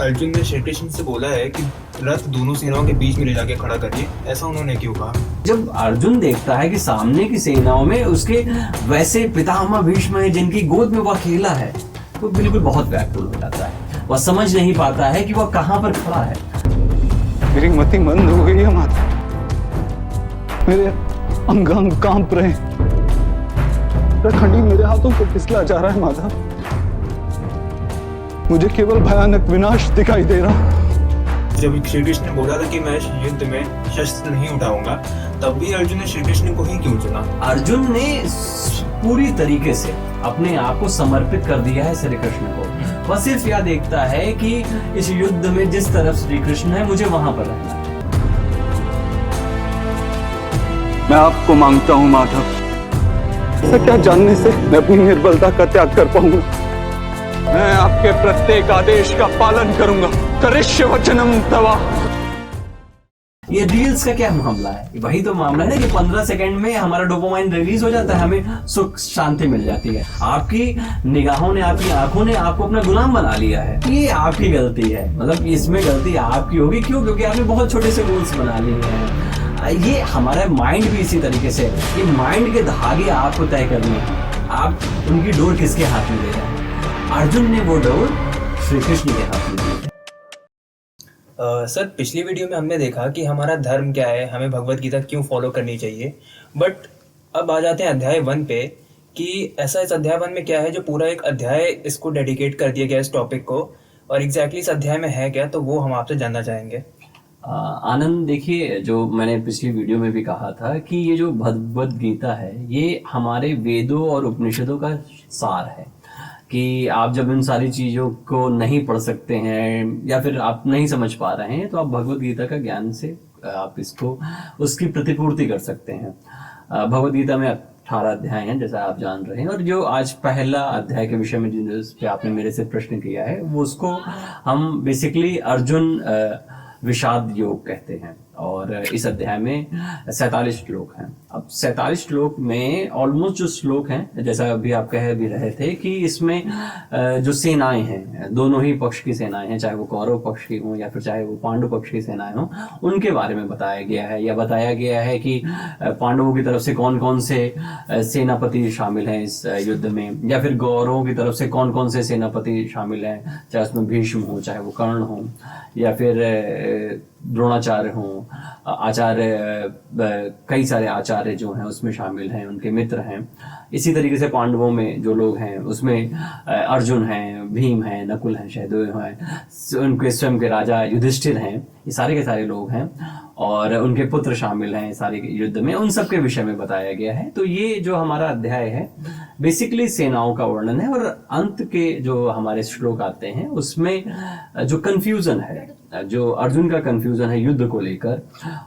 अर्जुन ने श्री कृष्ण से बोला है कि रथ दोनों सेनाओं के बीच में ले जाके खड़ा करिए, ऐसा उन्होंने क्यों कहा? जब अर्जुन देखता है कि सामने की सेनाओं में उसके वैसे पितामह भीष्म है जिनकी गोद में वह अकेला है, तो बिल्कुल बहुत व्याकुल हो जाता है। वह समझ नहीं पाता है कि वह कहाँ पर खड़ा है। मेरी मति मंद हो गई है माता, मेरे अंग अंग कांप रहे हैं, खंडी मेरे हाथों को फिसला जा रहा है माता। मुझे केवल भयानक विनाश दिखाई दे रहा। जब श्री कृष्ण ने बोला था कि मैं युद्ध में शस्त्र नहीं उठाऊंगा, तब भी अर्जुन ने श्री कृष्ण को ही क्यों चुना? अर्जुन ने पूरी तरीके से अपने आप को समर्पित कर दिया है श्री कृष्ण को। वह सिर्फ यह देखता है कि इस युद्ध में जिस तरफ श्री कृष्ण है, मुझे वहां पर रहना है। मैं आपको मांगता हूं माधव, ऐसा क्या जानने से मैं अपनी निर्बलता का त्याग कर पाऊंगा? मैं आपके प्रत्येक आदेश का पालन करूंगा। करिष्य वचनम तवा। ये रील्स का क्या मामला है? वही तो मामला है ना कि 15 सेकंड में हमारा डोपामाइन रिलीज हो जाता है, हमें सुख शांति मिल जाती है। आपकी निगाहों ने, आपकी आंखों ने आपको अपना गुलाम बना लिया है। ये आपकी गलती है, मतलब इसमें गलती आपकी होगी। क्यों? क्योंकि आपने बहुत छोटे से रूल्स बना लिए हैं। ये हमारा माइंड भी इसी तरीके से, ये माइंड के धागे आपको तय करने हैं। आप उनकी डोर किसके हाथ में दे रहे हैं? अर्जुन ने वो डोर श्री कृष्ण के हाथ में दी है। सर, पिछली वीडियो में हमने देखा कि हमारा धर्म क्या है, हमें भगवत गीता क्यों फॉलो करनी चाहिए। बट अब आ जाते हैं अध्याय 1 पे कि ऐसा इस अध्याय 1 में क्या है जो पूरा एक अध्याय इसको डेडिकेट कर दिया गया इस टॉपिक को, और एग्जैक्टली इस अध्याय में है क्या, तो वो हम आपसे जानना चाहेंगे। आनंद, देखिए, जो मैंने पिछली वीडियो में भी कहा था कि ये जो भगवत गीता है, ये हमारे वेदों और उपनिषदों का सार है। कि आप जब इन सारी चीज़ों को नहीं पढ़ सकते हैं या फिर आप नहीं समझ पा रहे हैं, तो आप भगवत गीता का ज्ञान से आप इसको उसकी प्रतिपूर्ति कर सकते हैं। भगवत गीता में 18 अध्याय हैं, जैसा आप जान रहे हैं। और जो आज पहला अध्याय के विषय में जिस पे आपने मेरे से प्रश्न किया है, वो उसको हम बेसिकली अर्जुन विषाद योग कहते हैं। और इस अध्याय में 47 श्लोक हैं। अब 47 श्लोक में ऑलमोस्ट जो श्लोक हैं, जैसा अभी आप कह भी रहे थे कि इसमें जो सेनाएं हैं, दोनों ही पक्ष की सेनाएं हैं, चाहे वो कौरव पक्ष की हों या फिर चाहे वो पांडु पक्ष की सेनाएं हों, उनके बारे में बताया गया है। या बताया गया है कि पांडवों की तरफ से कौन कौन से सेनापति शामिल हैं इस युद्ध में, या फिर कौरवों की तरफ से कौन कौन से सेनापति शामिल हैं, चाहे उसमें भीष्म हो, चाहे वो कर्ण हो, या फिर द्रोणाचार्य हों, आचार्य, कई सारे आचार्य जो हैं उसमें शामिल हैं, उनके मित्र हैं। इसी तरीके से पांडवों में जो लोग हैं उसमें अर्जुन हैं, भीम हैं, नकुल हैं, सहदेव हैं, उनके स्वयं के राजा युधिष्ठिर हैं। ये सारे के सारे लोग हैं और उनके पुत्र शामिल हैं सारे युद्ध में। उन सब के विषय में बताया गया है। तो ये जो हमारा अध्याय है बेसिकली सेनाओं का वर्णन है। और अंत के जो हमारे श्लोक आते हैं उसमें जो कंफ्यूजन है, जो अर्जुन का कंफ्यूजन है युद्ध को लेकर,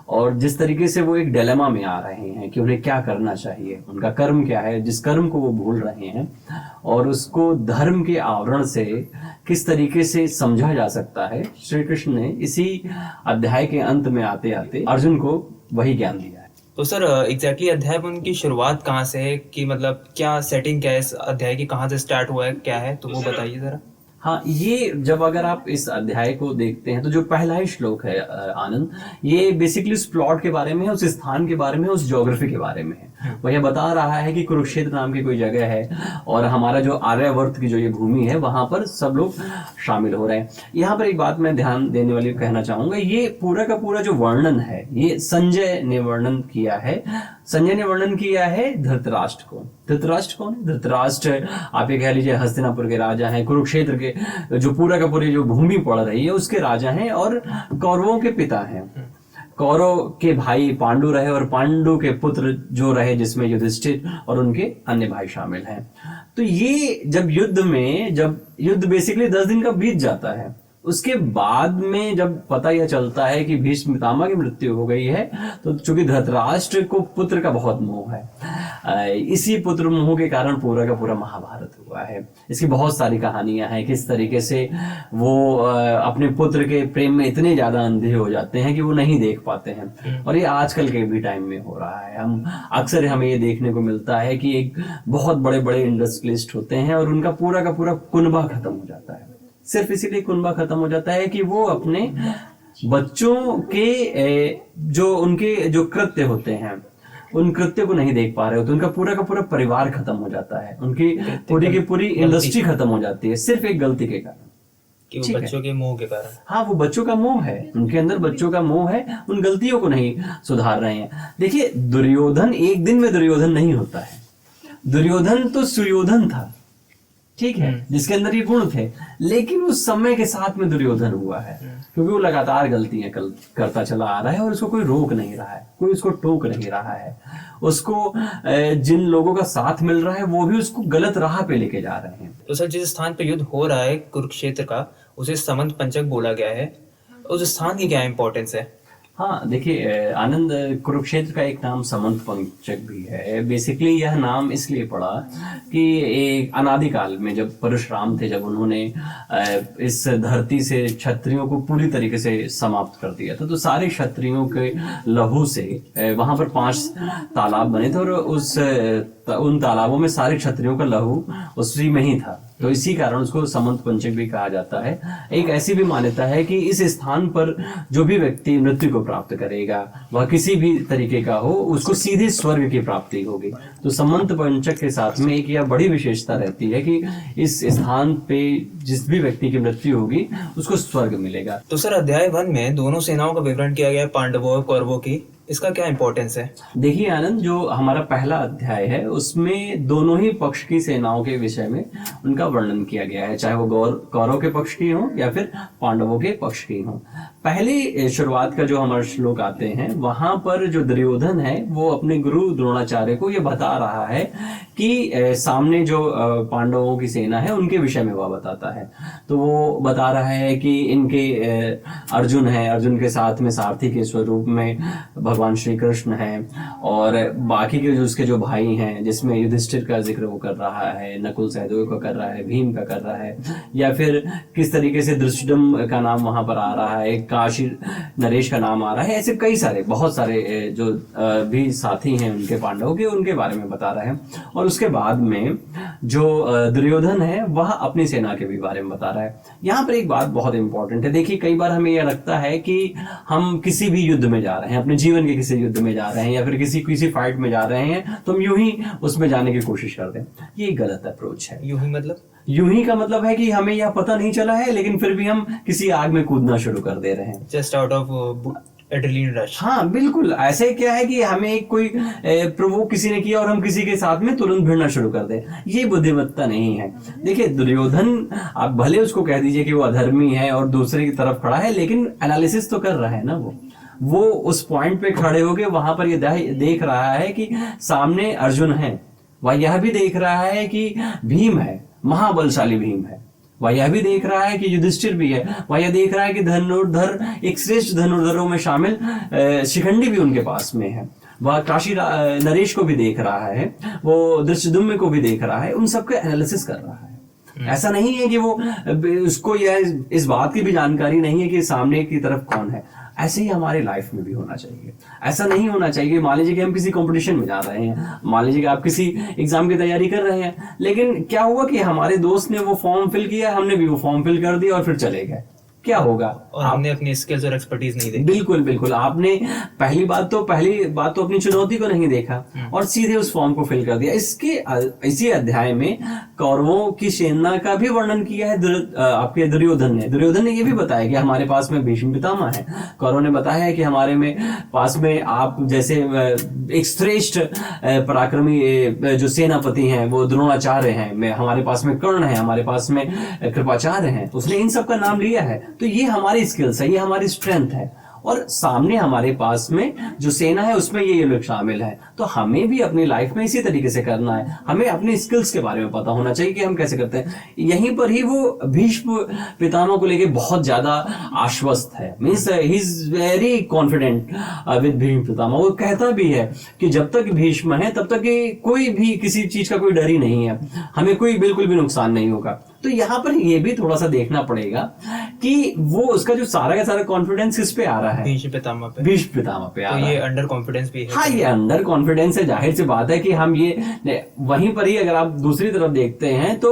और जिस तरीके से वो एक डिलेमा में आ रहे हैं कि उन्हें क्या करना चाहिए, उनका कर्म क्या है, जिस कर्म को वो भूल रहे हैं, और उसको धर्म के आवरण से किस तरीके से समझा जा सकता है। श्री कृष्ण ने इसी अध्याय के अंत में आते आते अर्जुन को वही ज्ञान दिया है। तो सर, एग्जैक्टली अध्याय 1 की शुरुआत कहाँ से है, कि मतलब क्या सेटिंग क्या है इस अध्याय की, कहाँ से स्टार्ट हुआ है, क्या है, तो वो बताइए जरा। हाँ, ये जब अगर आप इस अध्याय को देखते हैं तो जो पहला ही श्लोक है आनंद, ये बेसिकली उस प्लॉट के बारे में है, उस स्थान के बारे में, उस ज्योग्राफी के बारे में है। वह यह बता रहा है कि कुरुक्षेत्र नाम की कोई जगह है और हमारा जो आर्यावर्त की जो ये भूमि है वहां पर सब लोग शामिल हो रहे हैं। यहाँ पर एक बात मैं ध्यान देने वाली कहना चाहूंगा, ये पूरा का पूरा जो वर्णन है ये संजय ने वर्णन किया है। संजय ने वर्णन किया है धृतराष्ट्र को। धृतराष्ट्र कौन है? धृतराष्ट्र आप ये कह लीजिए हस्तिनापुर के राजा हैं, कुरुक्षेत्र के जो पूरा का पूरी जो भूमि पड़ रही है उसके राजा हैं, और कौरवों के पिता हैं। कौरव के भाई पांडु रहे और पांडु के पुत्र जो रहे जिसमें युधिष्ठिर और उनके अन्य भाई शामिल हैं। तो ये जब युद्ध बेसिकली 10 दिन का बीत जाता है, उसके बाद में जब पता यह चलता है कि भीष्म पितामह की मृत्यु हो गई है, तो चूंकि धृतराष्ट्र को पुत्र का बहुत मोह है, इसी पुत्र मोह के कारण पूरा का पूरा महाभारत हुआ है। इसकी बहुत सारी कहानियां हैं, किस तरीके से वो अपने पुत्र के प्रेम में इतने ज्यादा अंधे हो जाते हैं कि वो नहीं देख पाते हैं। और ये आजकल के भी टाइम में हो रहा है। हम अक्सर हमें ये देखने को मिलता है कि एक बहुत बड़े बड़े इंडस्ट्रियलिस्ट होते हैं और उनका पूरा का पूरा कुनबा खत्म हो जाता है। सिर्फ इसीलिए कुनबा खत्म हो जाता है कि वो अपने बच्चों के जो उनके जो कृत्य होते हैं उन कृत्य को नहीं देख पा रहे होते, उनका पूरा का पूरा परिवार खत्म हो जाता है, उनकी पूरी की पूरी इंडस्ट्री खत्म हो जाती है सिर्फ एक गलती के कारण, कि वो बच्चों के मोह के कारण। हाँ, वो बच्चों का मोह है, उनके अंदर बच्चों का मोह है, उन गलतियों को नहीं सुधार रहे हैं। देखिए, दुर्योधन एक दिन में दुर्योधन नहीं होता है। दुर्योधन तो सुयोधन था, ठीक है, जिसके अंदर ये गुण थे, लेकिन उस समय के साथ में दुर्योधन हुआ है क्योंकि वो लगातार गलतियां करता चला आ रहा है और उसको कोई रोक नहीं रहा है, कोई उसको टोक नहीं रहा है। उसको जिन लोगों का साथ मिल रहा है वो भी उसको गलत राह पे लेके जा रहे हैं। तो सर, जिस स्थान पे युद्ध हो रहा है कुरुक्षेत्र का, उसे समंत पंचक बोला गया है। उस स्थान की क्या इंपॉर्टेंस है? हाँ, देखिए आनंद, कुरुक्षेत्र का एक नाम समंत पंचक भी है। बेसिकली यह नाम इसलिए पड़ा कि एक अनादिकाल में जब परशुराम थे, जब उन्होंने इस धरती से क्षत्रियों को पूरी तरीके से समाप्त कर दिया था, तो सारे क्षत्रियों के लहू से वहां पर 5 तालाब बने थे और उन तालाबों में सारे क्षत्रियों का लहू उसी में ही था, तो इसी कारण उसको समंत पंचक भी कहा जाता है। एक ऐसी भी मान्यता है कि इस स्थान पर जो भी व्यक्ति मृत्यु को प्राप्त करेगा, वह किसी भी तरीके का हो, उसको सीधे स्वर्ग की प्राप्ति होगी। तो समंत पंचक के साथ में एक यह बड़ी विशेषता रहती है कि इस स्थान पे जिस भी व्यक्ति की मृत्यु होगी उसको स्वर्ग मिलेगा। तो सर, अध्याय 1 में दोनों सेनाओं का विवरण किया गया है, पांडवों और कौरवों की। इसका क्या इंपॉर्टेंस है? देखिए आनंद, जो हमारा पहला अध्याय है उसमें दोनों ही पक्ष की सेनाओं के विषय में उनका वर्णन किया गया है, चाहे वो कौरव के पक्ष की हो या फिर पांडवों के पक्ष की हो। पहले शुरुआत का जो हमारे श्लोक आते हैं वहां पर जो दुर्योधन है वो अपने गुरु द्रोणाचार्य को ये बता रहा है कि सामने जो पांडवों की सेना है उनके विषय में वह बताता है। तो वो बता रहा है कि इनके अर्जुन है, अर्जुन के साथ में सारथी के स्वरूप में भगवान श्री कृष्ण है, और बाकी के जो उसके जो भाई हैं, जिसमें युधिष्ठिर का जिक्र वो कर रहा है, नकुल सहदेव का कर रहा है, भीम का कर रहा है, या फिर किस तरीके से धृष्टद्युम्न का नाम वहां पर आ रहा है, काशी नरेश का नाम आ रहा है। ऐसे कई सारे बहुत सारे जो भी साथी हैं उनके पांडवों के, उनके बारे में बता रहा है। और उसके बाद में जो दुर्योधन है वह अपनी सेना के भी बारे में बता रहा है। यहाँ पर एक बात बहुत इंपॉर्टेंट है। देखिए, कई बार हमें यह लगता है कि हम किसी भी युद्ध में जा रहे हैं, अपने जीवन के किसी युद्ध में जा रहे हैं या फिर किसी फाइट में जा रहे हैं, तो हम यूं ही उसमें जाने की कोशिश करते हैं। ये गलत अप्रोच है। यूं ही मतलब? यूं ही का मतलब है कि हमें यह पता नहीं चला है लेकिन फिर भी हम किसी आग में कूदना शुरू कर दे रहे हैं, just out of adrenaline rush. हाँ बिल्कुल, ऐसे क्या है कि हमें कोई प्रोवोक किसी ने किया और हम किसी के साथ में तुरंत भिड़ना शुरू कर दे, ये बुद्धिमत्ता नहीं है। देखिए, दुर्योधन आप भले उसको कह दीजिए कि वो अधर्मी है और दूसरे की तरफ खड़ा है, लेकिन एनालिसिस तो कर रहा है ना। वो उस पॉइंट पे खड़े होके वहां पर ये देख रहा है कि सामने अर्जुन है, वह यह भी देख रहा है कि भीम है, महाबलशाली भीम है, वह यह भी देख रहा है कि युधिष्ठिर भी है, वह यह देख रहा है कि धनुर्धर, एक श्रेष्ठ धनुर्धरों में शामिल शिखंडी भी उनके पास में है, वह काशी नरेश को भी देख रहा है, वो धृष्टद्युम्न को भी देख रहा है, उन सबका एनालिसिस कर रहा है। ऐसा नहीं है कि वो उसको यह इस बात की भी जानकारी नहीं है कि सामने की तरफ कौन है। ऐसे ही हमारे लाइफ में भी होना चाहिए। ऐसा नहीं होना चाहिए, मान लीजिए कि हम किसी कंपटीशन में जा रहे हैं, मान लीजिए कि आप किसी एग्जाम की तैयारी कर रहे हैं, लेकिन क्या हुआ कि हमारे दोस्त ने वो फॉर्म फिल किया, हमने भी वो फॉर्म फिल कर दिया और फिर चले गए, क्या होगा? और हमने अपनी स्किल्स और एक्सपर्टीज नहीं देखी। बिल्कुल बिल्कुल, आपने पहली बात तो अपनी चुनौती को नहीं देखा और सीधे उस फॉर्म को फिल कर दिया। इसी अध्याय में कौरवों की सेना का भी वर्णन किया है आपके दुर्योधन ने ये भी बताया कि हमारे पास में भीष्म पितामह है। कौरवों ने बताया है कि हमारे में पास में आप जैसे एक श्रेष्ठ पराक्रमी जो सेनापति हैं वो द्रोणाचार्य हैं, हमारे पास में कर्ण है, हमारे पास में कृपाचार्य हैं। उसने इन सब का नाम लिया है। तो ये हमारी स्किल्स है, ये हमारी स्ट्रेंथ है, और सामने हमारे पास में जो सेना है उसमें ये लोग शामिल है। तो हमें भी अपनी लाइफ में इसी तरीके से करना है। हमें अपनी स्किल्स के बारे में पता होना चाहिए कि हम कैसे करते हैं। यहीं पर ही वो भीष्म पितामह को लेके बहुत ज्यादा आश्वस्त है, means he is very confident with Bhishma Pitamah. वो कहता भी है कि जब तक भीष्म है तब तक कोई भी किसी चीज का कोई डर ही नहीं है, हमें कोई बिल्कुल भी नुकसान नहीं होगा। तो यहाँ पर ये भी थोड़ा सा देखना पड़ेगा कि वो उसका जो सारा का सारा कॉन्फिडेंस किस पे आ रहा है, भीष्म पितामह पे। भीष्म पितामह पे आ तो रहा ये है। अंडर कॉन्फिडेंस भी है। हाँ, ये अंडर कॉन्फिडेंस है, जाहिर सी बात है कि हम ये वहीं पर ही अगर आप दूसरी तरफ देखते हैं तो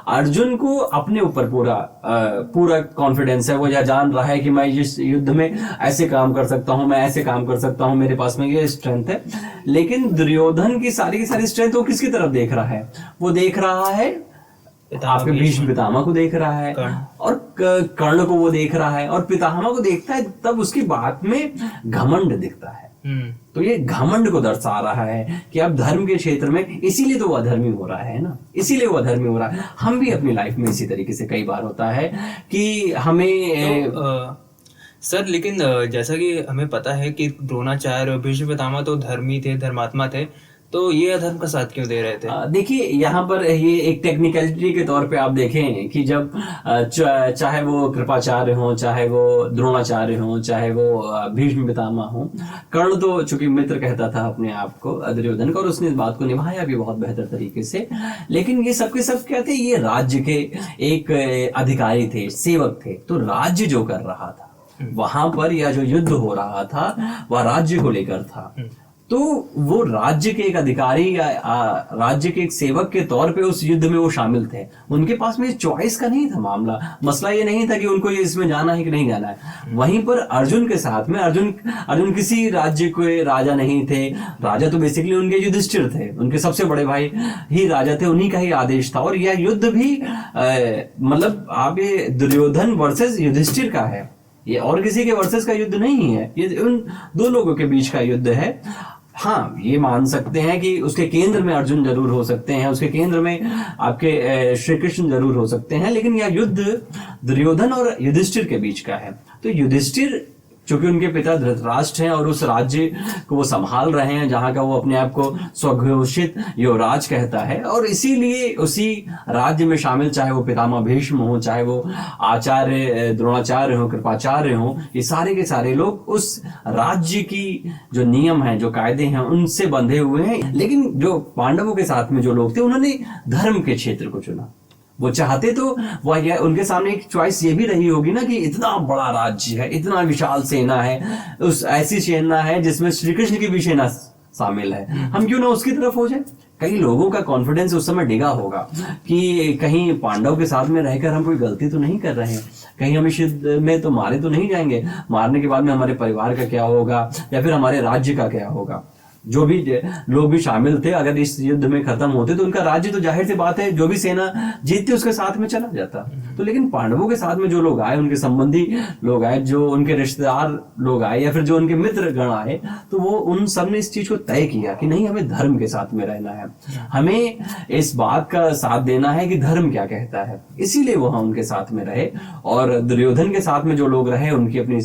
अर्जुन को अपने ऊपर पूरा कॉन्फिडेंस है। वो यह जान रहा है कि मैं इस युद्ध में ऐसे काम कर सकता हूं, मैं ऐसे काम कर सकता हूं, मेरे पास में ये स्ट्रेंथ है। लेकिन दुर्योधन की सारी स्ट्रेंथ वो किसकी तरफ देख रहा है? वो देख रहा है आपके भीष्म पितामह को देख रहा है, और कर्ण को वो देख रहा है, और पितामह को देखता है, तब उसकी बात में घमंड दिखता है। तो ये घमंड को दर्शा रहा है कि अब धर्म के क्षेत्र में, इसीलिए तो वो अधर्मी हो रहा है ना, इसीलिए वो अधर्मी हो रहा है। हम भी अपनी लाइफ में इसी तरीके से कई बार होता है कि हमें सर, लेकिन जैसा कि हमें पता है कि द्रोणाचार्य और भीष्म पितामह तो धर्मी थे, धर्मात्मा थे, तो ये अधर्म का साथ क्यों दे रहे थे? देखिए, यहाँ पर ये एक टेक्निकलिटी के तौर पे आप देखें कि जब चाहे वो कृपाचार्य हो, चाहे वो द्रोणाचार्य हो, चाहे वो भीष्म पितामह हो, कर्ण तो चूंकि मित्र कहता था अपने आप को दुर्योधन का, और उसने इस बात को निभाया भी बहुत बेहतर तरीके से। लेकिन ये सबके सब क्या थे? ये राज्य के एक अधिकारी थे, सेवक थे। तो राज्य जो कर रहा था वहां पर, या जो युद्ध हो रहा था वह राज्य को लेकर था। तो वो राज्य के एक अधिकारी या राज्य के एक सेवक के तौर पे उस युद्ध में वो शामिल थे। उनके पास में चॉइस का नहीं था मामला। मसला ये नहीं था कि उनको इसमें जाना है कि नहीं जाना है। वहीं पर अर्जुन के साथ में, अर्जुन किसी राज्य के राजा नहीं थे। राजा तो बेसिकली उनके युधिष्ठिर थे, उनके सबसे बड़े भाई ही राजा थे, उन्हीं का ही आदेश था। और यह युद्ध भी मतलब आप ये दुर्योधन वर्सेस युधिष्ठिर का है, ये और किसी के वर्सेस का युद्ध नहीं है, ये उन दो लोगों के बीच का युद्ध है। हाँ, ये मान सकते हैं कि उसके केंद्र में अर्जुन जरूर हो सकते हैं, उसके केंद्र में आपके श्री कृष्ण जरूर हो सकते हैं, लेकिन यह युद्ध दुर्योधन और युधिष्ठिर के बीच का है। तो युधिष्ठिर चूंकि उनके पिता धृतराष्ट्र हैं और उस राज्य को वो संभाल रहे हैं जहां का वो अपने आप को स्वघोषित युवराज कहता है, और इसीलिए उसी राज्य में शामिल, चाहे वो पितामह भीष्म हो, चाहे वो आचार्य द्रोणाचार्य हो, कृपाचार्य हो, ये सारे के सारे लोग उस राज्य की जो नियम है, जो कायदे हैं, उनसे बंधे हुए हैं। लेकिन जो पांडवों के साथ में जो लोग थे, उन्होंने धर्म के क्षेत्र को चुना। वो चाहते तो वह, उनके सामने एक चॉइस ये भी रही होगी ना कि इतना बड़ा राज्य है, इतना विशाल सेना है, उस ऐसी सेना है जिसमें श्री कृष्ण की भी सेना शामिल है, हम क्यों ना उसकी तरफ हो जाए। कई लोगों का कॉन्फिडेंस उस समय डिगा होगा कि कहीं पांडव के साथ में रहकर हम कोई गलती तो नहीं कर रहे हैं, कहीं हम इस युद्ध में तो मारे तो नहीं जाएंगे, मारने के बाद में हमारे परिवार का क्या होगा, या फिर हमारे राज्य का क्या होगा। जो भी लोग भी शामिल थे, अगर इस युद्ध में खत्म होते तो उनका राज्य तो जाहिर सी बात है जो भी सेना जीतती उसके साथ में चला जाता। तो लेकिन पांडवों के साथ में जो लोग आए, उनके संबंधी लोग आए, जो उनके रिश्तेदार लोग आए, या फिर जो उनके मित्र गण आए, तो वो उन सब ने इस चीज को तय किया कि नहीं, हमें धर्म के साथ में रहना है, हमें इस बात का साथ देना है कि धर्म क्या कहता है। इसीलिए वो उनके साथ में रहे। और दुर्योधन के साथ में जो लोग रहे, उनकी अपनी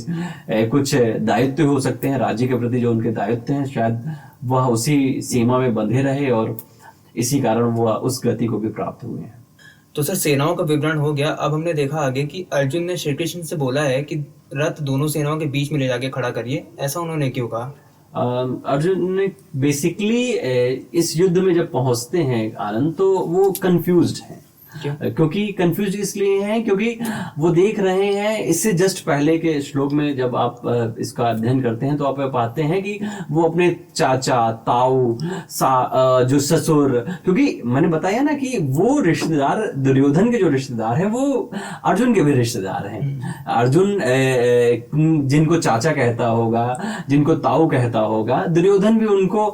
कुछ दायित्व हो सकते हैं, राज्य के प्रति जो उनके दायित्व हैं, शायद वह उसी सीमा में बंधे रहे, और इसी कारण वह उस गति को भी प्राप्त हुए हैं। तो सर, सेनाओं का विवरण हो गया। अब हमने देखा आगे कि अर्जुन ने श्री कृष्ण से बोला है कि रथ दोनों सेनाओं के बीच में ले जाके खड़ा करिए। ऐसा उन्होंने क्यों कहा? अर्जुन ने बेसिकली इस युद्ध में जब पहुंचते हैं आनंद, तो वो कंफ्यूज्ड हैं। क्योंकि कंफ्यूज इसलिए हैं क्योंकि वो देख रहे हैं, इससे जस्ट पहले के श्लोक में जब आप इसका अध्ययन करते हैं तो आप पाते हैं कि वो अपने चाचा, ताऊ, जो ससुर, क्योंकि मैंने बताया ना कि वो रिश्तेदार, दुर्योधन के जो रिश्तेदार हैं वो अर्जुन के भी रिश्तेदार हैं। अर्जुन जिनको चाचा कहता होगा, जिनको ताऊ कहता होगा, दुर्योधन भी उनको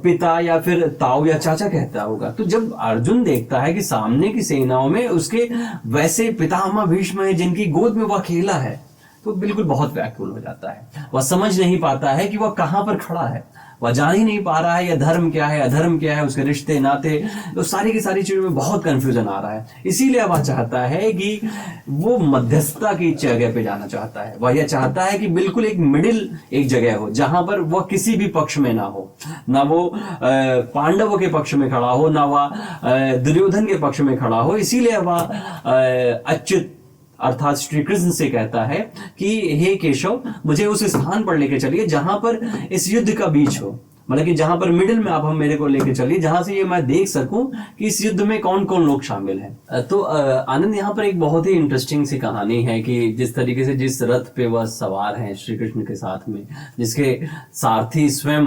पिता या फिर ताऊ या चाचा कहता होगा। तो जब अर्जुन देखता है कि सामने की सेनाओं में उसके वैसे पितामह भीष्म है जिनकी गोद में वह खेला है, तो बिल्कुल बहुत व्याकुल हो जाता है। वह समझ नहीं पाता है कि वह कहां पर खड़ा है, वह जान ही नहीं पा रहा है यह धर्म क्या है, अधर्म क्या है, उसके रिश्ते नाते, तो सारी की सारी चीजों में बहुत कंफ्यूजन आ रहा है। इसीलिए वह चाहता है कि वो मध्यस्थता की जगह पे जाना चाहता है। वह यह चाहता है कि बिल्कुल एक मिडिल एक जगह हो जहां पर वह किसी भी पक्ष में ना हो, ना वो पांडवों के पक्ष में खड़ा हो, ना वह दुर्योधन के पक्ष में खड़ा हो। इसीलिए वह अच्युत अर्थात श्री कृष्ण से कहता है कि हे केशव, मुझे उस स्थान पर लेके चलिए जहां पर इस युद्ध का बीच हो, मतलब कि जहां पर मिडिल में आप हम मेरे को लेके चलिए, जहां से ये मैं देख सकूं कि इस युद्ध में कौन कौन लोग शामिल हैं। तो आनंद, यहाँ पर एक बहुत ही इंटरेस्टिंग सी कहानी है कि जिस तरीके से जिस रथ पे वह सवार हैं श्री कृष्ण के साथ में, जिसके सारथी स्वयं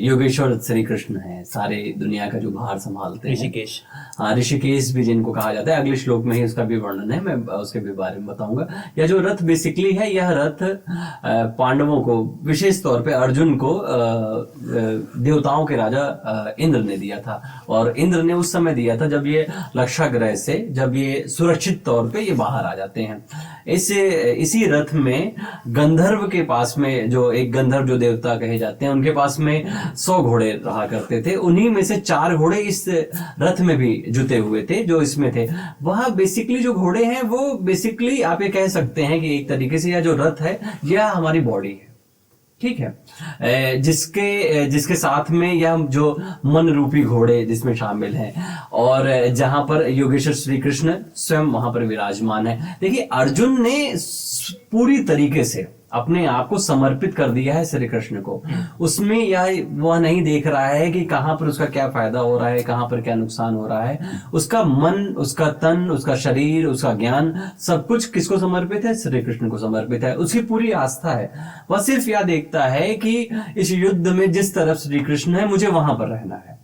योगेश्वर श्री कृष्ण है, सारे दुनिया का जो भार संभालते हैं, ऋषिकेश। हाँ, ऋषिकेश भी जिनको कहा जाता है, अगले श्लोक में ही उसका भी वर्णन है, मैं उसके भी बारे में बताऊंगा। यह जो रथ बेसिकली है, यह रथ पांडवों को, विशेष तौर पे अर्जुन को देवताओं के राजा इंद्र ने दिया था। और इंद्र ने उस समय दिया था जब ये लक्षाग्रह से, जब ये सुरक्षित तौर पे ये बाहर आ जाते हैं। इसी रथ में गंधर्व के पास में, जो एक गंधर्व जो देवता कहे जाते हैं, उनके पास में 100 घोड़े रहा करते थे। उन्हीं में से 4 घोड़े इस रथ में भी जुते हुए थे, जो इसमें थे। वह बेसिकली जो घोड़े हैं, वो बेसिकली आप ये कह सकते हैं कि एक तरीके से यह जो रथ है, यह हमारी बॉडी है, ठीक है, जिसके साथ में यह जो मन रूपी घोड़े जिसमें शामिल हैं, और जहां पर योगेश्वर श्री कृष्ण स्वयं वहां पर विराजमान है। देखिए, अर्जुन ने पूरी तरीके से अपने आप को समर्पित कर दिया है श्री कृष्ण को। उसमें यह वह नहीं देख रहा है कि कहां पर उसका क्या फायदा हो रहा है, कहां पर क्या नुकसान हो रहा है। उसका मन, उसका तन, उसका शरीर, उसका ज्ञान, सब कुछ किसको समर्पित है? श्री कृष्ण को समर्पित है। उसकी पूरी आस्था है। वह सिर्फ यह देखता है कि इस युद्ध में जिस तरफ श्री कृष्ण है, मुझे वहां पर रहना है।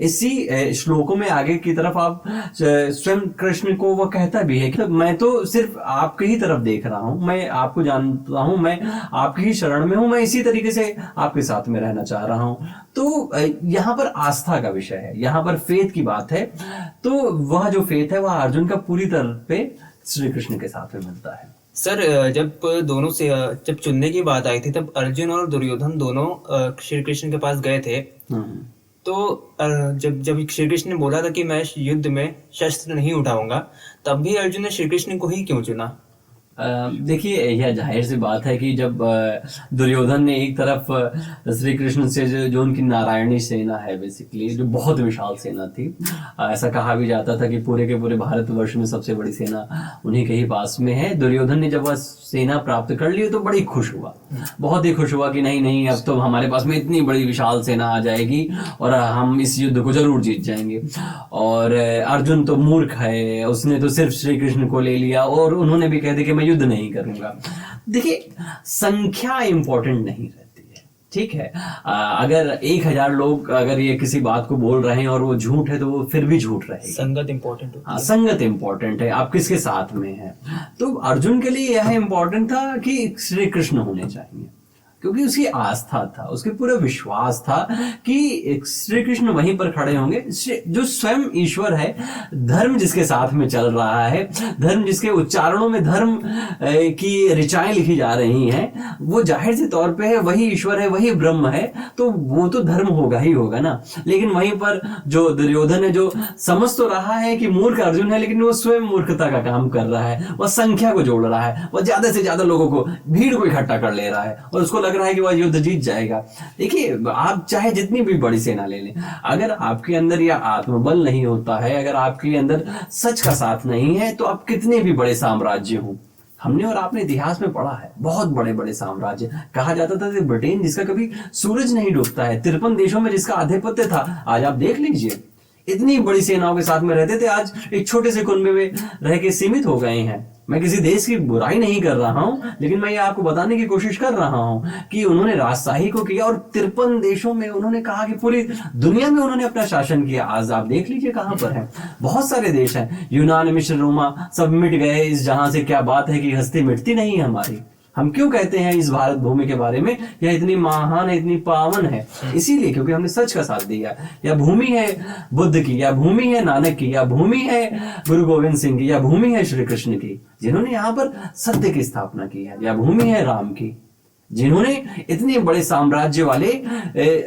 इसी श्लोकों में आगे की तरफ आप स्वयं कृष्ण को वह कहता भी है कि मैं तो सिर्फ आपकी ही तरफ देख रहा हूं, मैं आपको जानता हूं, मैं आपकी ही शरण में हूं, मैं इसी तरीके से आपके साथ में रहना चाह रहा हूं। तो यहाँ पर आस्था का विषय है, यहाँ पर फेथ की बात है। तो वह जो फेथ है, वह अर्जुन का पूरी तरह पे श्री कृष्ण के साथ में मिलता है। सर, जब चुनने की बात आई थी, तब अर्जुन और दुर्योधन दोनों श्री कृष्ण के पास गए थे। तो जब श्री कृष्ण ने बोला था कि मैं युद्ध में शस्त्र नहीं उठाऊंगा, तब भी अर्जुन ने श्री कृष्ण को ही क्यों चुना? देखिए, यह जाहिर सी बात है कि जब दुर्योधन ने एक तरफ श्री कृष्ण से जो उनकी नारायणी सेना है, बेसिकली जो बहुत विशाल सेना थी, ऐसा कहा भी जाता था कि पूरे के पूरे भारतवर्ष में सबसे बड़ी सेना उन्हीं के ही पास में है। दुर्योधन ने जब वह सेना प्राप्त कर ली तो बड़ी खुश हुआ, बहुत ही खुश हुआ कि नहीं, अब तो हमारे पास में इतनी बड़ी विशाल सेना आ जाएगी और हम इस युद्ध को जरूर जीत जाएंगे। और अर्जुन तो मूर्ख है, उसने तो सिर्फ श्री कृष्ण को ले लिया और उन्होंने भी कह दिया कि मैं युद्ध नहीं करूंगा। देखिए, संख्या इंपॉर्टेंट नहीं रहती है, ठीक है। अगर 1000 लोग अगर ये किसी बात को बोल रहे हैं और वो झूठ है, तो वो फिर भी झूठ रहेगी। संगत इंपॉर्टेंट होती है। संगत इंपॉर्टेंट है, आप किसके साथ में हैं। तो अर्जुन के लिए यह इंपॉर्टेंट था कि श्री कृष्ण होने चाहिए, क्योंकि उसकी आस्था था, उसके पूरा विश्वास था कि श्री कृष्ण वहीं पर खड़े होंगे। जो स्वयं ईश्वर है, धर्म जिसके साथ में चल रहा है, धर्म जिसके उच्चारणों में धर्म की ऋचाएं लिखी जा रही हैं, वो जाहिर से तौर पे है, वही ईश्वर है, वही ब्रह्म है, तो वो तो धर्म होगा ही होगा ना। लेकिन वहीं पर जो दुर्योधन है, जो समझ तो रहा है कि मूर्ख अर्जुन है, लेकिन वो स्वयं मूर्खता का काम कर रहा है। वह संख्या को जोड़ रहा है, वह ज्यादा से ज्यादा लोगों को, भीड़ को इकट्ठा कर ले रहा है और उसको लग रहा है कि वह युद्ध जीत जाएगा। देखिए, आप चाहे जितनी भी बड़ी सेना ले लें, अगर आपके अंदर यह आत्मबल नहीं होता है, अगर आपके अंदर सच का साथ नहीं है, तो आप कितने भी बड़े साम्राज्य हों, हमने और आपने इतिहास में पढ़ा है, बहुत बड़े बड़े साम्राज्य। कहा जाता था कि ब्रिटेन जिसका कभी सूरज नहीं डूबता है, 53 देशों में जिसका आधिपत्य था, आज आप देख लीजिए, इतनी बड़ी सेनाओं के साथ में रहते थे, आज एक छोटे से कुनबे में रह के सीमित हो गए हैं। मैं किसी देश की बुराई नहीं कर रहा हूं, लेकिन मैं ये आपको बताने की कोशिश कर रहा हूं कि उन्होंने राजशाही को किया और 53 देशों में उन्होंने कहा कि पूरी दुनिया में उन्होंने अपना शासन किया। आज आप देख लीजिए कहां पर है, बहुत सारे देश हैं, यूनान, मिस्र, रोमा, सब मिट गए। इस जहां से क्या बात है कि हस्ती मिटती नहीं है हमारी। हम क्यों कहते हैं इस भारत भूमि के बारे में, यह इतनी महान है, इतनी पावन है, इसीलिए क्योंकि हमने सच का साथ दिया। यह भूमि है बुद्ध की, या भूमि है नानक की, या भूमि है गुरु गोविंद सिंह की, या भूमि है श्री कृष्ण की, जिन्होंने यहाँ पर सत्य की स्थापना की है, या भूमि है राम की, जिन्होंने इतने बड़े साम्राज्य वाले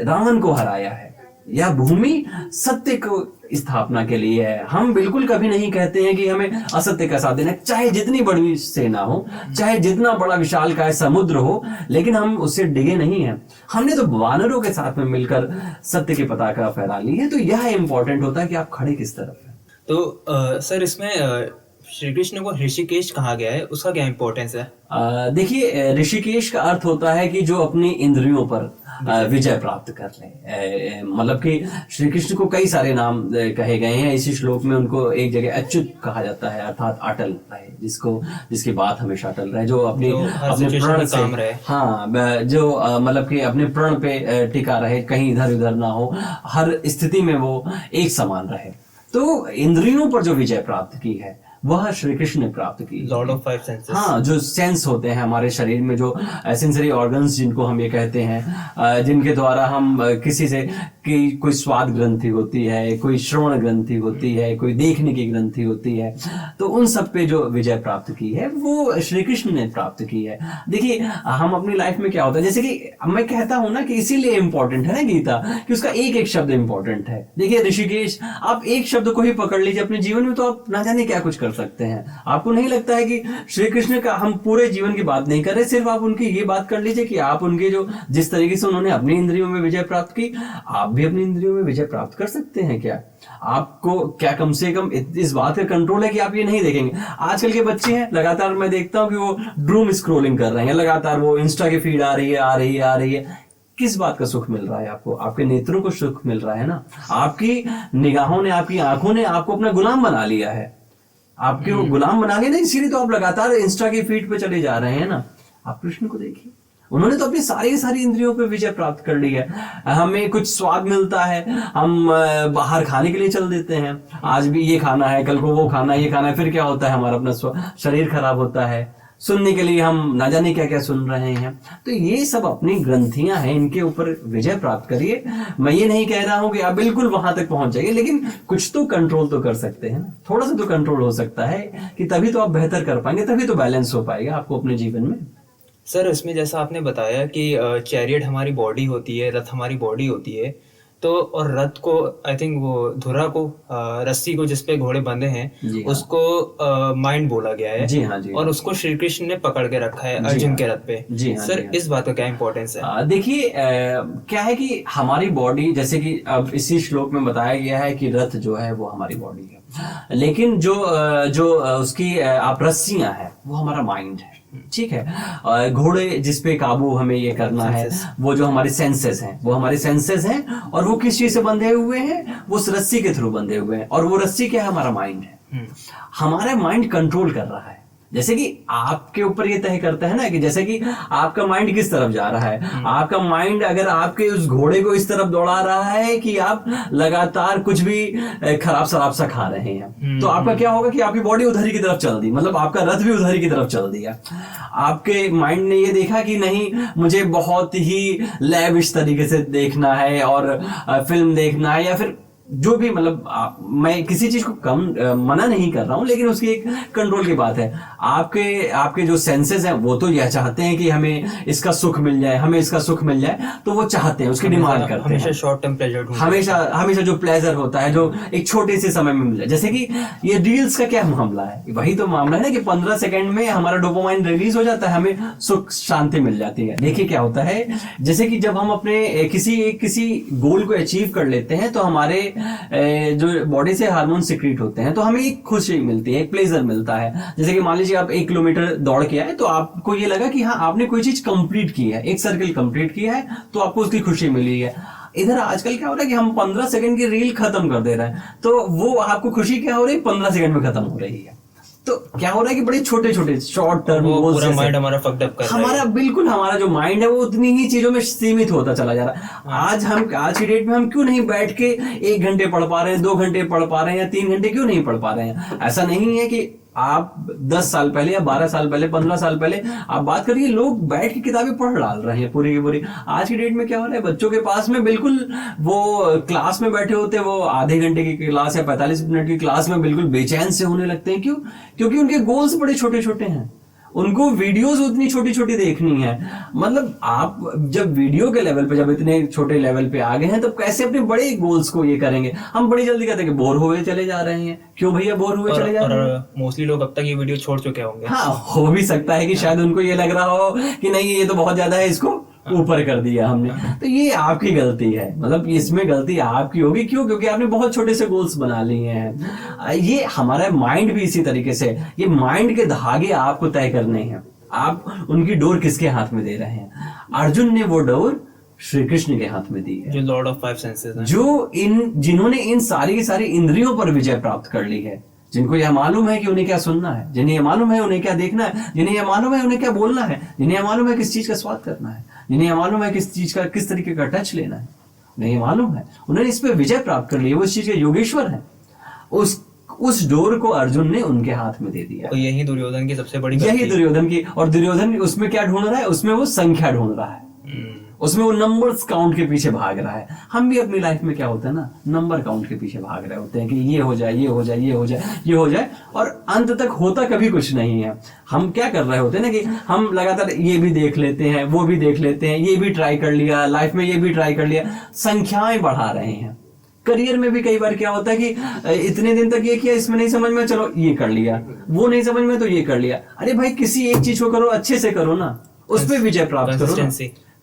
रावण को हराया है। यह भूमि सत्य को स्थापना के लिए है। हम बिल्कुल कभी नहीं कहते हैं कि हमें असत्य का साथ देना, चाहे जितनी बड़ी सेना हो, चाहे जितना बड़ा विशालकाय समुद्र हो, लेकिन हम उससे डिगे नहीं हैं। हमने तो वानरों के साथ में मिलकर सत्य की पताका फहरा ली है। तो यह इंपॉर्टेंट होता है कि आप खड़े किस तरफ हैं। तो सर, इसमें श्री कृष्ण को ऋषिकेश कहा गया है, उसका क्या इम्पोर्टेंस है? देखिए, ऋषिकेश का अर्थ होता है कि जो अपनी इंद्रियों पर विजय प्राप्त कर ले। मतलब कि श्री कृष्ण को कई सारे नाम कहे गए हैं। इसी श्लोक में उनको एक जगह अच्युत कहा जाता है, अर्थात अटल रहे, जिसकी बात हमेशा अटल रहे, जो अपने प्रण से काम रहे। हाँ, जो मतलब कि अपने प्रण पे टिका रहे, कहीं इधर उधर ना हो, हर स्थिति में वो एक समान रहे। तो इंद्रियों पर जो विजय प्राप्त की है वह श्री कृष्ण ने प्राप्त की। Lord of 5 senses. हाँ, जो सेंस होते हैं हमारे शरीर में, जो सेंसरी ऑर्गन्स जिनको हम ये कहते हैं, जिनके द्वारा हम किसी से कि कोई स्वाद ग्रंथि होती है, कोई श्रवण ग्रंथि होती है, कोई देखने की ग्रंथि होती है, तो उन सब पे जो विजय प्राप्त की है वो श्री कृष्ण ने प्राप्त की है। देखिए, हम अपनी लाइफ में क्या होता है, जैसे कि मैं कहता हूं ना कि इसीलिए इंपॉर्टेंट है ना गीता, कि उसका एक एक शब्द इंपॉर्टेंट है। देखिए, ऋषिकेश, आप एक शब्द को ही पकड़ लीजिए अपने जीवन में, तो आप ना जाने क्या कुछ कर सकते हैं। आपको नहीं लगता है कि श्री कृष्ण का, हम पूरे जीवन की बात नहीं कर रहे, सिर्फ आप उनकी ये बात कर लीजिए कि आप उनके जो जिस तरीके से उन्होंने अपनी इंद्रियों में विजय प्राप्त की, आप भी अपनी इंद्रियों में विजय प्राप्त कर सकते हैं। क्या आपको क्या कम से कम इस बात का कंट्रोल है कि आप ये नहीं देखेंगे? आजकल के बच्चे हैं, लगातार मैं देखता हूं कि वो ड्रूम स्क्रोलिंग कर रहे हैं, लगातार वो इंस्टा की फीड आ रही है। किस बात का सुख मिल रहा है आपको? आपके नेत्रों को सुख मिल रहा है ना। आपकी निगाहों ने, आपकी आंखों ने आपको अपना गुलाम बना लिया है। आपके वो गुलाम बना के ना, इसीलिए तो आप लगातार इंस्टा की फीड पे चले जा रहे हैं ना। आप कृष्ण को देखिए, उन्होंने तो अपनी सारी इंद्रियों पे विजय प्राप्त कर ली है। हमें कुछ स्वाद मिलता है, हम बाहर खाने के लिए चल देते हैं, आज भी ये खाना है, कल को वो खाना है, ये खाना है, फिर क्या होता है, हमारा अपना शरीर खराब होता है। सुनने के लिए हम ना जाने क्या क्या सुन रहे हैं। तो ये सब अपनी ग्रंथियां हैं, इनके ऊपर विजय प्राप्त करिए। मैं ये नहीं कह रहा हूं कि आप बिल्कुल वहां तक पहुंच जाइए, लेकिन कुछ तो कंट्रोल तो कर सकते हैं ना, थोड़ा सा तो कंट्रोल हो सकता है, कि तभी तो आप बेहतर कर पाएंगे, तभी तो बैलेंस हो पाएगा आपको अपने जीवन में। सर, इसमें जैसा आपने बताया कि चैरियट हमारी बॉडी होती है, रथ हमारी बॉडी होती है, तो और रथ को, आई थिंक वो धुरा को, रस्सी को जिसपे घोड़े बंधे हैं, उसको माइंड बोला गया है। जी हाँ, जी। और उसको श्री कृष्ण ने पकड़ के रखा है अर्जुन के रथ पे। जी हाँ, सर, इस बात का क्या इंपॉर्टेंस है? देखिए, क्या है कि हमारी बॉडी, जैसे कि अब इसी श्लोक में बताया गया है कि रथ जो है वो हमारी बॉडी है, लेकिन जो उसकी आप रस्सियां हैं वो हमारा माइंड है। ठीक है, घोड़े जिसपे काबू हमें ये करना है, वो जो हमारे सेंसेस हैं, वो हमारे सेंसेस हैं, और वो किस चीज से बंधे हुए हैं? वो उस रस्सी के थ्रू बंधे हुए हैं, और वो रस्सी क्या है? हमारा माइंड है। हमारा माइंड कंट्रोल कर रहा है। जैसे कि आपके ऊपर ये तय करता है ना, कि जैसे कि आपका माइंड किस तरफ जा रहा है। आपका माइंड अगर आपके उस घोड़े को इस तरफ दौड़ा रहा है कि आप लगातार कुछ भी खराब शराब सा खा रहे हैं, तो आपका क्या होगा कि आपकी बॉडी उधर ही की तरफ चल दी, मतलब आपका रथ भी उधर ही की तरफ चल दिया। आपके माइंड ने ये देखा कि नहीं, मुझे बहुत ही लैविश तरीके से देखना है, और फिल्म देखना है, या फिर जो भी, मतलब मैं किसी चीज को कम मना नहीं कर रहा हूं, लेकिन उसकी एक कंट्रोल की बात है। आपके जो सेंसेस हैं वो तो यह चाहते हैं कि हमें इसका सुख मिल जाए, हमें इसका सुख मिल जाए, तो वो चाहते हैं, उसकी डिमांड करते हैं। हमेशा शॉर्ट टर्म प्लेजर, हमेशा जो प्लेजर होता है, जो एक छोटे से समय में मिल जाए। जैसे कि ये रील्स का क्या मामला है? वही तो मामला है ना, कि 15 सेकंड में हमारा डोपामाइन रिलीज हो जाता है, हमें सुख शांति मिल जाती है। देखिए क्या होता है, जैसे कि जब हम अपने किसी गोल को अचीव कर लेते हैं, तो हमारे जो बॉडी से हार्मोन सिक्रीट होते हैं, तो हमें एक खुशी मिलती है, एक प्लेजर मिलता है। जैसे कि मान लीजिए आप 1 किलोमीटर दौड़ के आए, तो आपको ये लगा कि हाँ, आपने कोई चीज कंप्लीट की है, एक सर्किल कंप्लीट किया है, तो आपको उसकी खुशी मिली है। इधर आजकल क्या हो रहा है कि हम 15 सेकंड की रील खत्म कर दे रहे हैं, तो वो आपको खुशी क्या हो रही है? 15 सेकंड में खत्म हो रही है। तो क्या हो रहा है कि बड़े छोटे छोटे शॉर्ट टर्म गोल्स, पूरा माइंड हमारा फक्ड अप कर रहा है। हमारा बिल्कुल, हमारा जो माइंड है वो उतनी ही चीजों में सीमित होता चला जा रहा है। आज की डेट में हम क्यों नहीं बैठ के 1 घंटे पढ़ पा रहे हैं, 2 घंटे पढ़ पा रहे हैं, या 3 घंटे क्यों नहीं पढ़ पा रहे हैं? ऐसा नहीं है कि आप 10 साल पहले या 12 साल पहले, 15 साल पहले आप बात करिए, लोग बैठ के किताबें पढ़ डाल रहे हैं पूरी की पूरी। आज की डेट में क्या हो रहा है, बच्चों के पास में बिल्कुल वो क्लास में बैठे होते हैं, वो आधे घंटे की क्लास या 45 मिनट की क्लास में बिल्कुल बेचैन से होने लगते हैं। क्यों? क्योंकि उनके गोल्स बड़े छोटे छोटे हैं, उनको वीडियोस उतनी छोटी छोटी देखनी है। मतलब आप जब वीडियो के लेवल पे, जब इतने छोटे लेवल पे आ गए हैं, तो कैसे अपने बड़े गोल्स को ये करेंगे? हम बड़ी जल्दी कहते हैं कि बोर हुए चले जा रहे हैं। क्यों भैया बोर हुए चले जा रहे हैं? मोस्टली लोग अब तक ये वीडियो छोड़ चुके होंगे। हाँ, हो भी सकता है कि शायद उनको ये लग रहा हो कि नहीं, ये तो बहुत ज्यादा है, इसको ऊपर कर दिया हमने, तो ये आपकी गलती है। मतलब इसमें गलती आपकी होगी, क्यों? क्योंकि आपने बहुत छोटे से गोल्स बना लिए हैं। ये हमारा माइंड भी इसी तरीके से, ये माइंड के धागे आपको तय करने हैं। आप उनकी डोर किसके हाथ में दे रहे हैं? अर्जुन ने वो डोर श्री कृष्ण के हाथ में दी है, जो लॉर्ड ऑफ 5 सेंसेस हैं, जो जिन्होंने इन सारी की सारी इंद्रियों पर विजय प्राप्त कर ली है, जिनको यह मालूम है कि उन्हें क्या सुनना है, जिन्हें यह मालूम है उन्हें क्या देखना है, जिन्हें यह मालूम है उन्हें क्या बोलना है, जिन्हें यह मालूम है किस चीज का स्वाद करना है, जिन्हें यह मालूम है किस चीज का, किस तरीके का टच लेना है, उन्हें यह मालूम है, उन्होंने इस पे विजय प्राप्त कर ली, वो इस चीज के योगेश्वर है। उस डोर को अर्जुन ने उनके हाथ में दे दिया। और यही दुर्योधन की सबसे बड़ी यही गलती। दुर्योधन की, और दुर्योधन उसमें क्या ढूंढ रहा है? उसमें वो संख्या ढूंढ रहा है, उसमें वो नंबर्स काउंट के पीछे भाग रहा है। हम भी अपनी लाइफ में क्या होता है ना, नंबर काउंट के पीछे भाग रहे होते हैं कि ये हो जाए, ये हो जाए, ये हो जाए, ये हो जाए, और अंत तक होता कभी कुछ नहीं है। हम क्या कर रहे होते हैं ना कि हम लगातार ये भी देख लेते हैं, वो भी देख लेते हैं, ये भी ट्राई कर लिया, लाइफ में ये भी ट्राई कर लिया, संख्याएं बढ़ा रहे हैं। करियर में भी कई बार क्या होता है कि इतने दिन तक ये किया, इसमें नहीं समझ में, चलो ये कर लिया, वो नहीं समझ में तो ये कर लिया। अरे भाई, किसी एक चीज को करो, अच्छे से करो ना, उस पर विजय प्राप्त करो ना,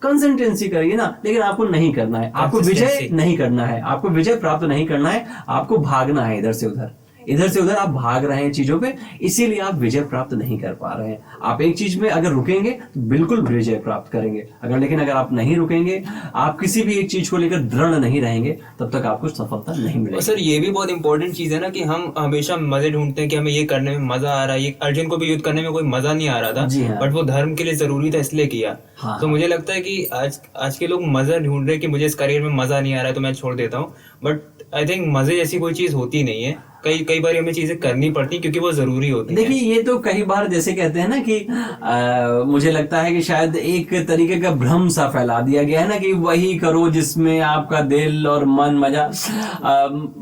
कंसिस्टेंसी करिए ना। लेकिन आपको नहीं करना है, आपको विजय नहीं करना है, आपको विजय प्राप्त नहीं करना है, आपको भागना है इधर से उधर, इधर से उधर आप भाग रहे हैं चीजों पे, इसीलिए आप विजय प्राप्त नहीं कर पा रहे हैं। आप एक चीज में अगर रुकेंगे तो बिल्कुल विजय प्राप्त करेंगे, लेकिन अगर आप नहीं रुकेंगे, आप किसी भी एक चीज को लेकर दृढ़ नहीं रहेंगे, तब तक आपको सफलता नहीं मिलेगी। सर, ये भी बहुत इंपॉर्टेंट चीज है ना कि हम हमेशा मजे ढूंढते हैं कि हमें ये करने में मजा आ रहा है। ये अर्जुन को भी युद्ध करने में कोई मजा नहीं आ रहा था, बट वो धर्म के लिए जरूरी था इसलिए किया। तो मुझे लगता है कि आज के लोग मजा ढूंढ रहे हैं कि मुझे इस करियर में मजा नहीं आ रहा है तो मैं छोड़ देता हूँ, बट आई थिंक मजे जैसी कोई चीज होती नहीं है। कई बार हमें चीजें करनी पड़ती क्योंकि वो जरूरी होती है। देखिए, ये तो कई बार जैसे कहते हैं ना कि मुझे लगता है कि शायद एक तरीके का भ्रम सा फैला दिया गया है ना कि वही करो जिसमें आपका दिल और मन मजा।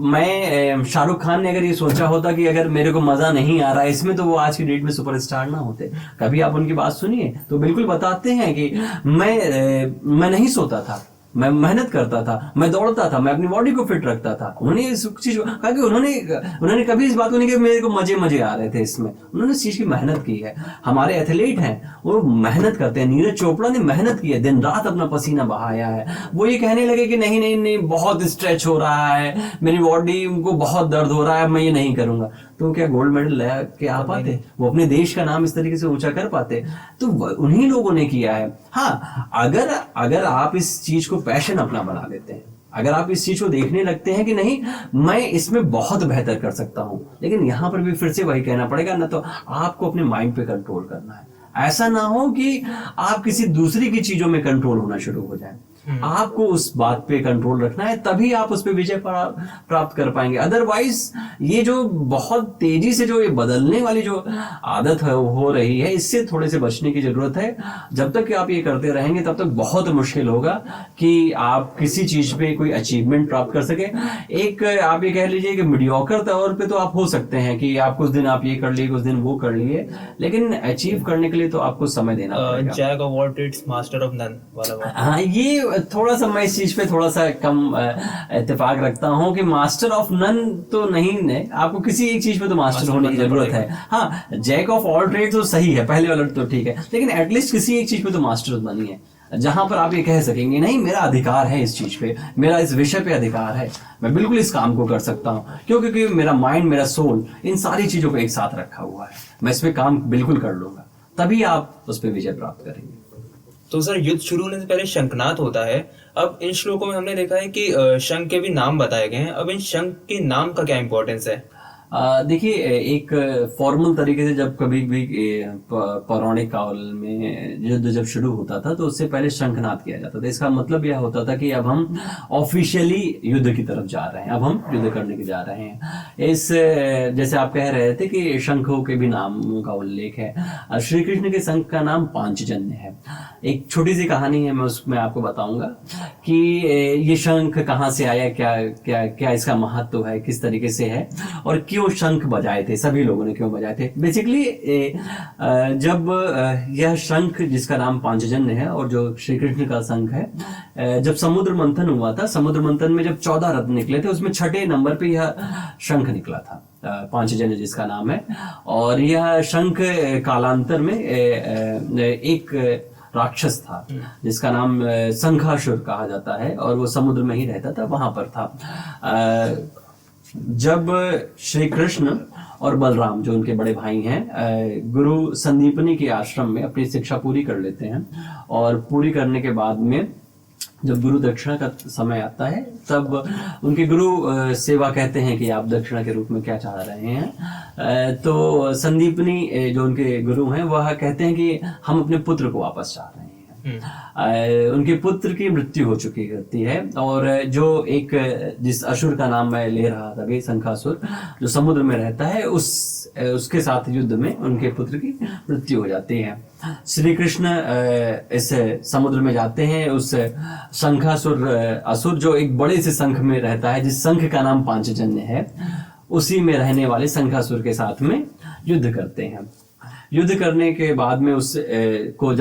मैं शाहरुख खान ने अगर ये सोचा होता कि अगर मेरे को मजा नहीं आ रहा है इसमें, तो वो आज की डेट में सुपरस्टार ना होते। कभी आप उनकी बात सुनिए तो बिल्कुल बताते हैं कि मैं नहीं सोता था, मैं मेहनत करता था, मैं दौड़ता था, मैं अपनी बॉडी को फिट रखता था। उन्होंने इस चीज कहा कि उन्होंने कभी इस बात को नहीं कि मेरे को मजे आ रहे थे इसमें। उन्होंने इस चीज की मेहनत की है। हमारे एथलीट हैं, वो मेहनत करते हैं। नीरज चोपड़ा ने मेहनत की है, दिन रात अपना पसीना बहाया है। वो ये कहने लगे कि नहीं नहीं नहीं, बहुत स्ट्रेच हो रहा है, मेरी बॉडी को बहुत दर्द हो रहा है, मैं ये नहीं करूंगा, तो क्या गोल्ड मेडल ले के आ पाते? वो अपने देश का नाम इस तरीके से ऊंचा कर पाते? तो उन्हीं लोगों ने किया है। हाँ, अगर आप इस चीज को पैशन अपना बना लेते हैं, अगर आप इस चीज को देखने लगते हैं कि नहीं मैं इसमें बहुत बेहतर कर सकता हूं, लेकिन यहां पर भी फिर से वही कहना पड़ेगा ना, तो आपको अपने माइंड पे कंट्रोल करना है। ऐसा ना हो कि आप किसी दूसरी की चीजों में कंट्रोल होना शुरू हो जाए। आपको उस बात पे कंट्रोल रखना है, तभी आप उस पे विजय प्राप्त कर पाएंगे। अदरवाइज ये जो बहुत तेजी से जो ये बदलने वाली जो आदत है हो रही है, इससे थोड़े से बचने की जरूरत है। जब तक कि आप ये करते रहेंगे तब तक बहुत मुश्किल होगा कि आप किसी चीज पे कोई अचीवमेंट प्राप्त कर सके। एक आप ये कह लीजिए कि मीडियोकर तौर पे तो आप हो सकते हैं कि आप कुछ दिन आप ये कर लिए, कुछ दिन वो कर लिए, लेकिन अचीव करने के लिए तो आपको समय देना पड़ेगा। Jack of all trades master of none वाला। हाँ, ये थोड़ा सा मैं इस चीज पे थोड़ा सा कम इत्तेफाक रखता हूँ कि मास्टर ऑफ नन तो नहीं है, आपको किसी एक चीज पे तो मास्टर होने की जरूरत है। हाँ, जैक ऑफ ऑल ट्रेड तो सही है, पहले वाला तो ठीक है, लेकिन एटलीस्ट किसी एक चीज पे तो मास्टर बनिए, जहां पर आप ये कह सकेंगे नहीं मेरा अधिकार है इस चीज पे, मेरा इस विषय पे अधिकार है, मैं बिल्कुल इस काम को कर सकता हूँ, क्योंकि मेरा माइंड, मेरा सोल इन सारी चीजों को एक साथ रखा हुआ है, मैं इस पे काम बिल्कुल कर लूंगा, तभी आप उस पर विजय प्राप्त करेंगे। तो सर, युद्ध शुरू होने से पहले शंखनाद होता है। अब इन श्लोकों में हमने देखा है कि शंख के भी नाम बताए गए हैं। अब इन शंख के नाम का क्या इंपॉर्टेंस है? देखिए, एक फॉर्मल तरीके से जब कभी भी पौराणिक काल में युद्ध जब शुरू होता था तो उससे पहले शंखनाद किया जाता था। इसका मतलब यह होता था कि अब हम ऑफिशियली युद्ध की तरफ जा रहे हैं, अब हम युद्ध करने के जा रहे हैं। इस जैसे आप कह रहे थे कि शंखों के भी नाम का उल्लेख है। श्री कृष्ण के शंख का नाम पांचजन्य है। एक छोटी सी कहानी है, मैं उसमें आपको बताऊंगा कि ये शंख कहाँ से आया, क्या क्या क्या इसका महत्व है, किस तरीके से है और क्यों शंख बजाए थे, सभी लोगों ने क्यों बजाए थे। बेसिकली जब यह शंख जिसका नाम पांचजन्य है और जो श्री कृष्ण का शंख है, जब समुद्र मंथन हुआ था, समुद्र मंथन में जब 14 रत्न निकले थे, उसमें 6ठे नंबर पे यह शंख निकला था, पांचजन्य जिसका नाम है। और यह शंख कालांतर में एक राक्षस था जिसका नाम शंखासुर कहा जाता है, और वो समुद्र में ही रहता था, वहां पर था। जब श्री कृष्ण और बलराम जो उनके बड़े भाई हैं गुरु संदीपनी के आश्रम में अपनी शिक्षा पूरी कर लेते हैं, और पूरी करने के बाद में जब गुरु दक्षिणा का समय आता है तब उनके गुरु सेवा कहते हैं कि आप दक्षिणा के रूप में क्या चाह रहे हैं। तो संदीपनी जो उनके गुरु हैं वह कहते हैं कि हम अपने पुत्र को वापस चाह रहे हैं। उनके पुत्र की मृत्यु हो चुकी होती है, और जो एक जिस असुर का नाम मैं ले रहा था अभी, शंखासुर, जो समुद्र में रहता है, उसके साथ युद्ध में उनके पुत्र की मृत्यु हो जाती है। श्री कृष्ण इस समुद्र में जाते हैं, उस शंखासुर असुर जो एक बड़े से शंख में रहता है, जिस शंख का नाम पांचजन्य है, उसी में रहने वाले शंखासुर के साथ में युद्ध करते हैं। युद्ध करने के बाद में उसको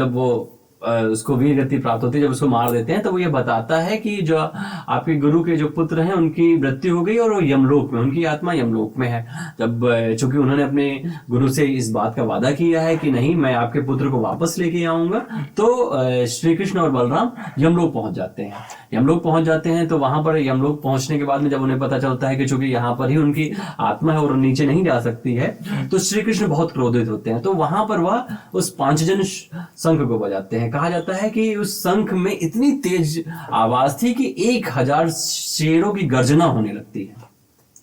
वीर गति प्राप्त होती है, जब उसको मार देते हैं तो वो ये बताता है कि जो आपके गुरु के जो पुत्र हैं उनकी मृत्यु हो गई और वो यमलोक में, उनकी आत्मा यमलोक में है। जब चूंकि उन्होंने अपने गुरु से इस बात का वादा किया है कि नहीं, मैं आपके पुत्र को वापस लेके आऊंगा, तो श्री कृष्ण और बलराम यमलोक पहुंच जाते हैं। यमलोक पहुंच जाते हैं तो वहां पर यमलोक पहुंचने के बाद में जब उन्हें पता चलता है कि चूंकि यहाँ पर ही उनकी आत्मा है और नीचे नहीं जा सकती है, तो श्री कृष्ण बहुत क्रोधित होते हैं। तो वहां पर वह उस पांचजन शंख को बजाते हैं। कहा जाता है कि उस शंख में इतनी तेज आवाज थी कि 1000 शेरों की गर्जना होने लगती है,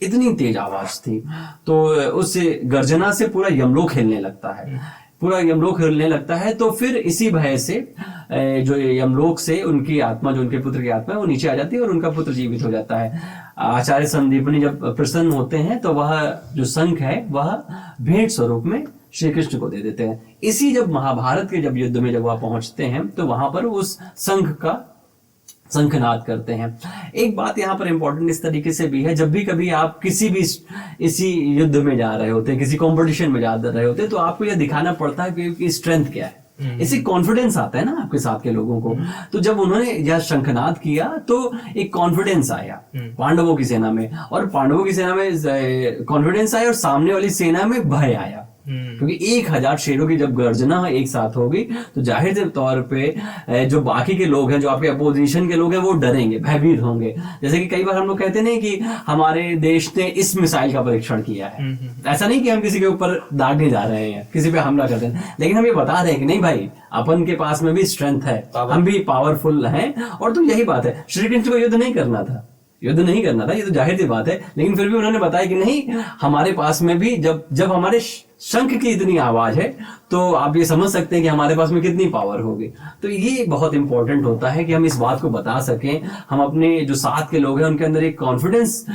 इतनी तेज आवाज थी। तो उस गर्जना से पूरा यमलोक हिलने लगता है, पूरा यमलोक हिलने लगता है। तो फिर इसी भय से जो यमलोक से उनकी आत्मा, जो उनके पुत्र की आत्मा है, वो नीचे आ जाती है और उनका पुत्र जीवित हो जाता है। आचार्य संदीपनी जब प्रसन्न होते हैं तो वह जो शंख है वह भेंट स्वरूप में श्री कृष्ण को दे देते हैं। इसी जब महाभारत के जब युद्ध में जब वह पहुंचते हैं तो वहां पर उस शंख का शंखनाद करते हैं। एक बात यहाँ पर इंपॉर्टेंट इस तरीके से भी है, जब भी कभी आप किसी भी इसी युद्ध में जा रहे होते हैं, किसी कंपटीशन में जा रहे होते हैं, तो आपको यह दिखाना पड़ता है कि स्ट्रेंथ क्या है, इससे कॉन्फिडेंस आता है ना आपके साथ के लोगों को। तो जब उन्होंने यह शंखनाद किया तो एक कॉन्फिडेंस आया पांडवों की सेना में, और पांडवों की सेना में कॉन्फिडेंस आया और सामने वाली सेना में भय आया, क्योंकि 1000 शेरों की जब गर्जना एक साथ होगी तो जाहिर तौर पे जो बाकी के लोग हैं, जो आपके अपोजिशन के लोग हैं, वो डरेंगे, भयभीत होंगे। जैसे कि कई बार हम लोग कहते नहीं कि हमारे देश ने इस मिसाइल का परीक्षण किया है, ऐसा नहीं कि हम किसी के ऊपर दागने जा रहे हैं, किसी पे हमला करते हैं, लेकिन हम ये बता रहे हैं कि नहीं भाई, अपन के पास में भी स्ट्रेंथ है, हम भी पावरफुल हैं। और तो यही बात है, श्री कृष्ण को युद्ध नहीं करना था, ये तो जाहिर सी बात है, लेकिन फिर भी उन्होंने बताया कि नहीं, हमारे पास में भी जब हमारे शंख की इतनी आवाज है तो आप ये समझ सकते हैं कि हमारे पास में कितनी पावर होगी। तो ये बहुत इंपॉर्टेंट होता है कि हम इस बात को बता सकें, हम अपने जो साथ के लोग हैं उनके अंदर एक कॉन्फिडेंस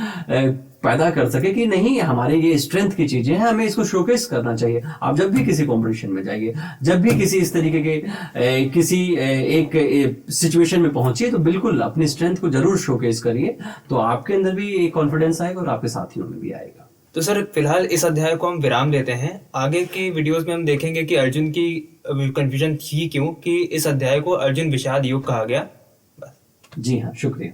पैदा कर सके कि नहीं, हमारे ये स्ट्रेंथ की चीजें हैं, हमें इसको शोकेस करना चाहिए। आप जब भी किसी कंपटीशन में जाइए, जब भी किसी इस तरीके के किसी एक सिचुएशन में पहुंचिए, तो बिल्कुल अपनी स्ट्रेंथ को जरूर शोकेस करिए, तो आपके अंदर भी एक कॉन्फिडेंस आएगा और आपके साथियों में भी आएगा। तो सर फिलहाल इस अध्याय को हम विराम देते हैं। आगे की वीडियोस में हम देखेंगे कि अर्जुन की कंफ्यूजन थी क्यों कि इस अध्याय को अर्जुन विषाद युग कहा गया। जी हाँ, शुक्रिया।